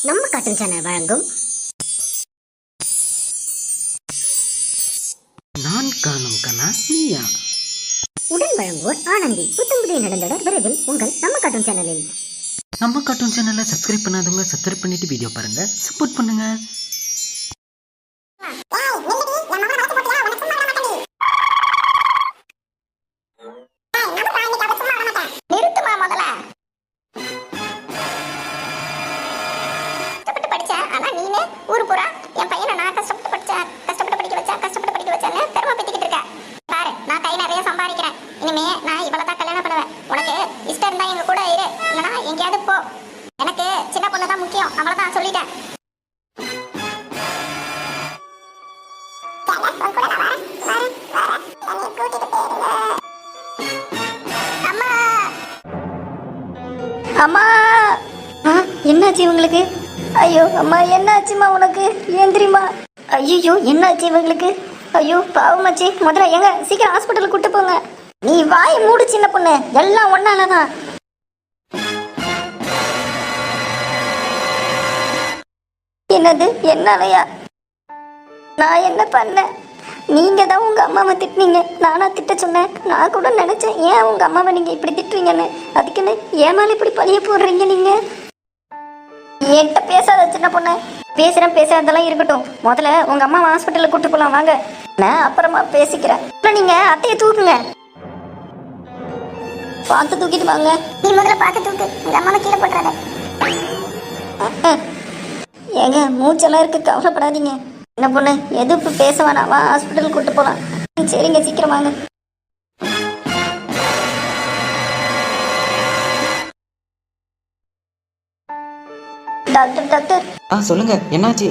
நம்ம cartoon channel வழங்கும் நான் காணும் கனா நீயா. உடன் வழங்குவோர் ஆனந்தி. புத்தம் புதிய நடந்தடர் விரைவில் உங்கள் நம்ம கார்ட்டூன் சேனலில். நம்ம கார்ட்டூன் சேனலை சப்ஸ்கிரைப் பண்ணாதவங்க சப்ஸ்கிரைப் பண்ணிட்டு வீடியோ பாருங்க, சப்போர்ட் பண்ணுங்க. நிறுத்துமா முதல்ல. கஷ்டப்பட்டு படிச்சேன், ஆனா நீனே ஊரு பூரா என் பையனை நான் கஷ்டப்பட்டு படிக்க வச்சேன்னு பெருமை பத்திக்கிட்டு இருக்க. பாரு, நான் கை நிறைய சம்பாதிக்கிறேன். இனிமே நான் இவ்வளவுதான் கல்யாணம் பண்ணுவேன். உனக்கு இஷ்டம் இருந்தா எங்க கூட இரு, இல்லைன்னா எங்கேயாவது போ. எனக்கு சின்ன பொண்ணு தான் முக்கியம், அவ்வளவுதான் சொல்லிட்டேன். அம்மா, என்னாச்சு இவங்களுக்கு? ஐயோ அம்மா, என்னாச்சுமா உனக்கு? ஏன் தெரியுமா? ஐயோ, என்னாச்சு இவங்களுக்கு? ஐயோ பாவமாச்சு. முதல்ல எங்க சீக்கிரம் ஹாஸ்பிட்டலுக்கு கூட்டு போங்க. நீ வாயை மூடு சின்ன பொண்ணு, எல்லாம் ஒன்னாலதான். என்னது என்னாலயா? நான் என்ன பண்ணேன்? நீங்க தான் உங்க அம்மாவை திட்டினீங்க. நானா திட்ட சொன்னேன்? நான் கூட நினைச்சேன், ஏன் உங்க அம்மாவை நீங்க இப்படி திட்டுறீங்கன்னு. அதுக்குன்னு ஏமால இப்படி பழிய போடுறீங்க நீங்க. என்கிட்ட பேசாத சின்ன பொண்ணு. பேசாததெல்லாம் இருக்கட்டும். முதல்ல உங்க அம்மா ஹாஸ்பிட்டலுக்கு கூட்டு போலாம் வாங்க. நான் அப்புறமா பேசிக்கிறேன். நீங்க அத்தையை தூக்குங்க. பார்த்து தூக்கிட்டு வாங்க. நீ முதல்ல பார்த்து தூக்கு, உங்க அம்மாவை கீழே போட்டுறாத. ஏங்க மூச்செல்லாம் இருக்கு, கவலைப்படாதீங்க. என்ன பொண்ணு, எது இப்போ பேச வேணாம், வா ஹாஸ்பிட்டல் கூட்டு போகலாம். சரிங்க, சீக்கிரம் வாங்க. Doctor doctor. சொல்லுங்க, என்னாச்சு?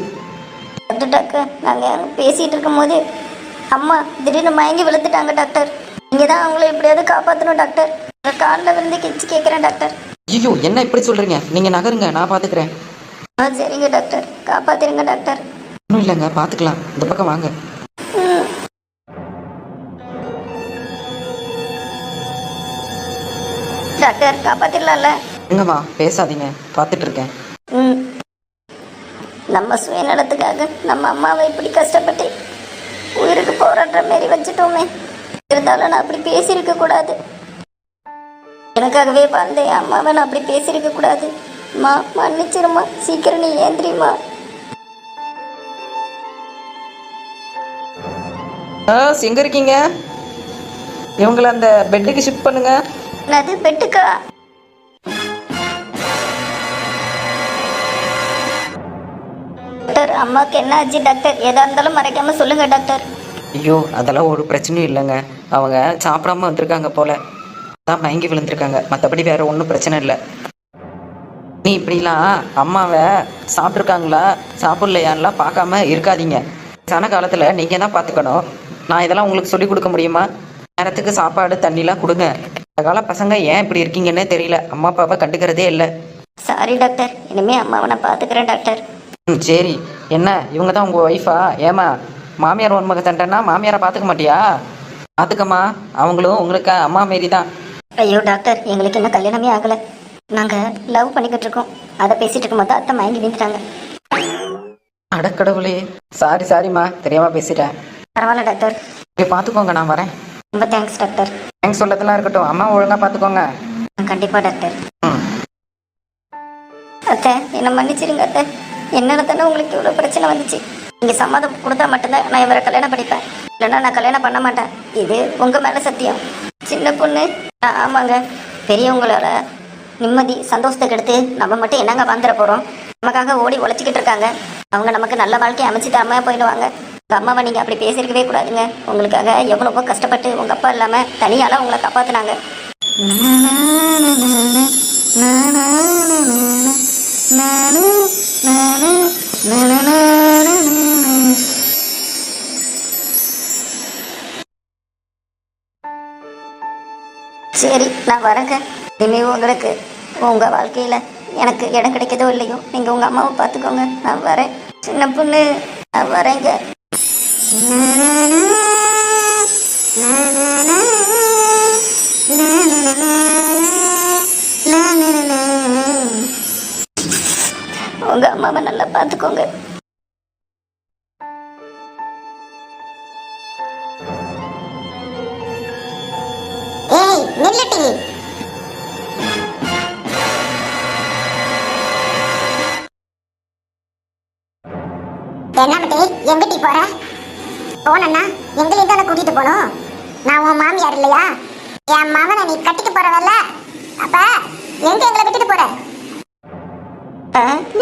டாக்டர், நாங்கள் பேசிட்டு இருக்கும் போது அம்மா திடீர்னு மயங்கி விழுந்துட்டாங்க டாக்டர். நீங்க தான் அவங்கள எப்படியாவது காப்பாற்றணும் டாக்டர். காலில் விழுந்து கெஞ்சி கேட்குறேன் டாக்டர். ஐயோ, என்ன இப்படி சொல்றீங்க? நீங்க நகருங்க, நான் பாத்துக்கிறேன். சரிங்க டாக்டர், காப்பாத்திருங்க டாக்டர். ஒன்றும் இல்லைங்க, பார்த்துக்கலாம். இந்த பக்கம் வாங்க. டாக்டர், காப்பாத்திரலாம்ல? எங்கம்மா பேசாதீங்க, பார்த்துட்டு இருக்கேன். நம்ம சுயநலத்துக்காக நம்ம அம்மாவை இப்படி கஷ்டப்பட்டு உயிருக்கு போராடுற மாரி வச்சுட்டோமே. இருந்தாலும் நான் அப்படி பேசியிருக்க கூடாது. எனக்காகவே வாழ்ந்த என் அம்மாவை நான் அப்படி பேசியிருக்க கூடாது. மா, மன்னிச்சிருமா. சீக்கிரம் நீ ஏந்திரிமா. எங்க இருக்கீங்க? இவங்களை அந்த பெட்டுக்கு ஷிஃப்ட் பண்ணுங்க. அது பெட்டுக்கா? டாக்டர், அம்மாவுக்கு என்ன ஆச்சு டாக்டர்? எதா இருந்தாலும் மறைக்காம சொல்லுங்க டாக்டர். ஐயோ, அதெல்லாம் ஒரு பிரச்சனையும் இல்லைங்க. அவங்க சாப்பிடாம வந்திருக்காங்க போல, தான் மயங்கி விழுந்திருக்காங்க. மற்றபடி வேற ஒன்றும் பிரச்சனை இல்லை. நீ இப்படிலாம் அம்மாவை சாப்பிட்ருக்காங்களா சாப்பிட்லையான்லாம் பார்க்காம இருக்காதீங்க. சன காலத்தில் நீங்கள் தான் பார்த்துக்கணும். நான் இதெல்லாம் உங்களுக்கு சொல்லிக் கொடுக்க முடியுமா? நேரத்துக்கு சாப்பாடு தண்ணிலாம் கொடுங்க. இந்த கால பசங்க ஏன் இப்படி இருக்கீங்கன்னே தெரியல, அம்மா அப்பாவை கண்டுக்கிறதே இல்லை. சாரி டாக்டர், இனிமே அம்மாவை நான் பார்த்துக்கிறேன் டாக்டர். சரி. என்ன இவங்க தான் உங்கள் ஒய்ஃபா? ஏமா மாமியார் ஒன்மக சண்டைன்னா மாமியாரை பார்த்துக்க மாட்டியா? பார்த்துக்கம்மா, அவங்களும் உங்களுக்கு அம்மா மாரி தான். ஐயோ டாக்டர், எங்களுக்கு இன்னும் கல்யாணமே ஆகலை. நாங்கள் லவ் பண்ணிக்கிட்டு இருக்கோம். அதை பேசிட்டு இருக்கும் போது அத்தை மயங்கி விழுந்துட்டாங்க. அடக்கடவுளே, சாரிம்மா, தெரியாமல் பேசிட்டேன். பரவாயில்ல டாக்டர். போய் பார்த்துக்கோங்க, நான் வரேன். ரொம்ப தேங்க்ஸ் டாக்டர். தேங்க்ஸ் சொல்லதெல்லாம் இருக்கட்டும், அம்மா ஒழுங்காக பார்த்துக்கோங்க. கண்டிப்பாக டாக்டர். அத்தை, என்னை மன்னிச்சிருங்க அத்தை. என்னால தானே உங்களுக்கு இவ்வளோ பிரச்சனை வந்துச்சு. நீங்கள் சம்மதம் கொடுத்தா மட்டும்தான் நான் இவரை கல்யாணம் பண்ணிப்பேன், இல்லைன்னா நான் கல்யாணம் பண்ண மாட்டேன். இது உங்கள் மேலே சத்தியம். சின்ன பொண்ணு. ஆமாங்க, பெரியவங்களோட நிம்மதி சந்தோஷத்துக்கு எடுத்து நம்ம மட்டும் என்னங்க வாழ்ந்துட போகிறோம்? நமக்காக ஓடி உழைச்சிக்கிட்டு இருக்காங்க. அவங்க நமக்கு நல்ல வாழ்க்கையை அமைச்சு தராம போயிடுவாங்க. உங்கள் அம்மாவை நீங்கள் அப்படி பேசியிருக்கவே கூடாதுங்க. உங்களுக்காக எவ்வளவோ கஷ்டப்பட்டு உங்கள் அப்பா இல்லாமல் தனியால் உங்களை காப்பாற்றினாங்க. சரி, நான் வரேங்க. இனிமே உங்களுக்கு உங்கள் வாழ்க்கையில் எனக்கு இடம் கிடைக்கதோ இல்லையோ, நீங்கள் உங்கள் அம்மாவை பார்த்துக்கோங்க. நான் வரேன் சின்ன பொண்ணு, நான் வரேங்க. உங்க அம்மா அம்மாவை நல்லா பார்த்துக்கோங்க. ஏய் நில்லுடி. என்ன மட்டி எங்கிட்டி போற? போனா எங்களையும் தானே கூட்டிட்டு போகணும். நான் உன் மாமியார் இல்லையா? என் மகனை நீ கட்டிட்டு போறவல்ல, அப்ப எங்க எங்களை விட்டுட்டு போற?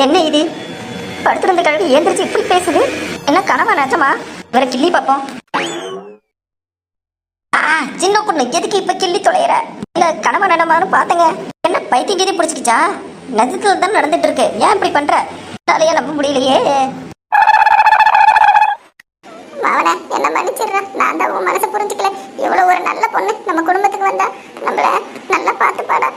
என்ன இது? படுத்திருந்த கழுவி ஏந்திரிச்சு இப்படி பேசுது. என்ன கனவா நிஜமா? இவரை கிள்ளி பார்ப்போம். சின்ன பொண்ணு எதுக்கு இப்ப கிள்ளி தொலைகிற? இல்ல கனவா நடமான்னு பாத்தங்க. என்ன பைத்தியம் கீதி பிடிச்சிக்கிச்சா? நிஜத்துல தான் நடந்துட்டு இருக்கு. ஏன் இப்படி பண்ற? தலையா நம்ப முடியலையே. மவனை என்ன மன்னிச்சிடுற. நான் தான் உன் மனசை புரிஞ்சுக்கல. இவ்வளவு ஒரு நல்ல பொண்ணு நம்ம குடும்பத்துக்கு வந்தா நம்மள நல்லா பார்த்து பாடா.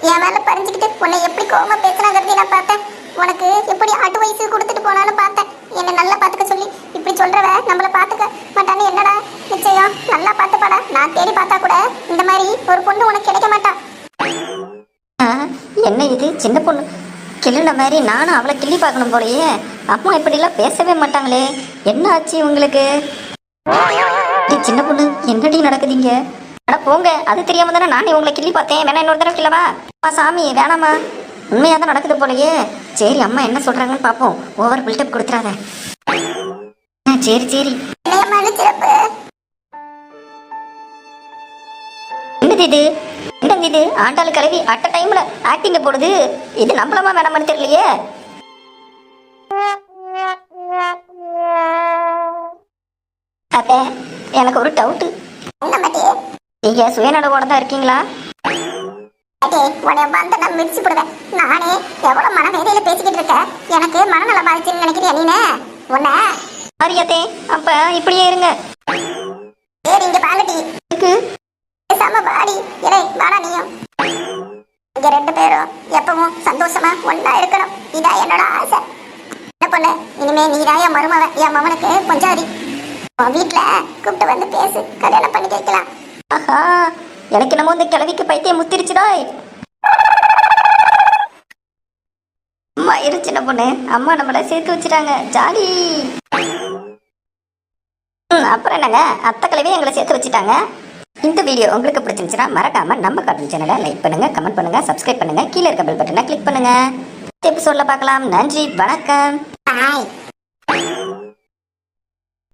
என் மேல பறிஞ்சுக்கிட்டு உன்னை எப்படி கோவமா பேசுறாங்கிறதையும் நான் பார்த்தேன். உனக்கு எப்படி ஆட்டு வயசு கொடுத்துட்டு போனாலும் பார்த்தேன். என்னை நல்லா பார்த்துக்க சொல்லி இப்படி சொல்றவ நம்மள பார்த்துக்க மாட்டான்னு என்னடா நிச்சயம்? நல்லா பார்த்துப்பாடா. நான் தேடி பார்த்தா கூட இந்த மாதிரி ஒரு பொண்ணு உனக்கு கிடைக்க மாட்டா. என்ன இது? சின்ன பொண்ணு கிள்ளுன மாதிரி நானும் அவளை கிள்ளி பார்க்கணும் போலயே. அம்மா இப்படிலாம் பேசவே மாட்டாங்களே. என்ன ஆச்சு உங்களுக்கு? சின்ன பொண்ணு என்னடி நடக்குதுங்க? அட போங்க, அது தெரியாம தானே நானே உங்களை கிள்ளி பார்த்தேன். வேணா இன்னொரு தடவை கிள்ளவா? சாமி வேணாமா, உண்மையாக தான் நடக்குது போலயே. சரி அம்மா என்ன சொல்றாங்கன்னு பார்ப்போம். ஓவர் பில்டப் கொடுத்துறாத. சரி சரி. என்னது இது? என்னது இது? ஆண்டாளு கிளவி அட்ட டைம்ல ஆக்டிங்க போடுது. இது நம்பலாமா வேணாமான்னு தெரியலையே. அப்ப எனக்கு ஒரு டவுட்டு. நீங்க சுயநலவோட தான் இருக்கீங்களா? நானே எவ்வளவு மனவேதையில பேசிக்கிட்டு இருக்க. எனக்கு மனநலம் பாதிச்சுன்னு நினைக்கிறியா நீனே? உன்ன அறியாதே. அப்ப இப்படியே இருங்க. சரி இங்க பாங்கட்டி பேசாம வாடி. இறை வாடா நீயும். இங்க ரெண்டு பேரும் எப்பவும் சந்தோஷமா ஒன்னா இருக்கணும். இதான் என்னோட ஆசை. என்ன பொண்ணு, இனிமே நீதான் என் மருமவன். என் மகனுக்கு கொஞ்சாதி உன் வீட்டுல கூப்பிட்டு வந்து பேசு. கல்யாணம் பண்ணி வைக்கலாம். ஆஹா, எனக்கு என்னமோ இந்த கிழவிக்கு பைத்தியம் முத்திருச்சுடாய். அம்மா இரு சின்ன பொண்ணு, அம்மா நம்மள சேர்த்து வச்சுட்டாங்க. ஜாலி. அப்புறம் என்னங்க, அத்தை கிழவி எங்களை சேர்த்து வச்சுட்டாங்க. இந்த வீடியோ உங்களுக்கு பிடிச்சிருந்துச்சுன்னா மறக்காம நம்ம கார்ட்டூன் சேனலை லைக் பண்ணுங்க, கமெண்ட் பண்ணுங்க, சப்ஸ்கிரைப் பண்ணுங்க. கீழே இருக்க பெல் பட்டனை கிளிக் பண்ணுங்க. எபிசோட்ல பார்க்கலாம். நன்றி, வணக்கம். பாய்.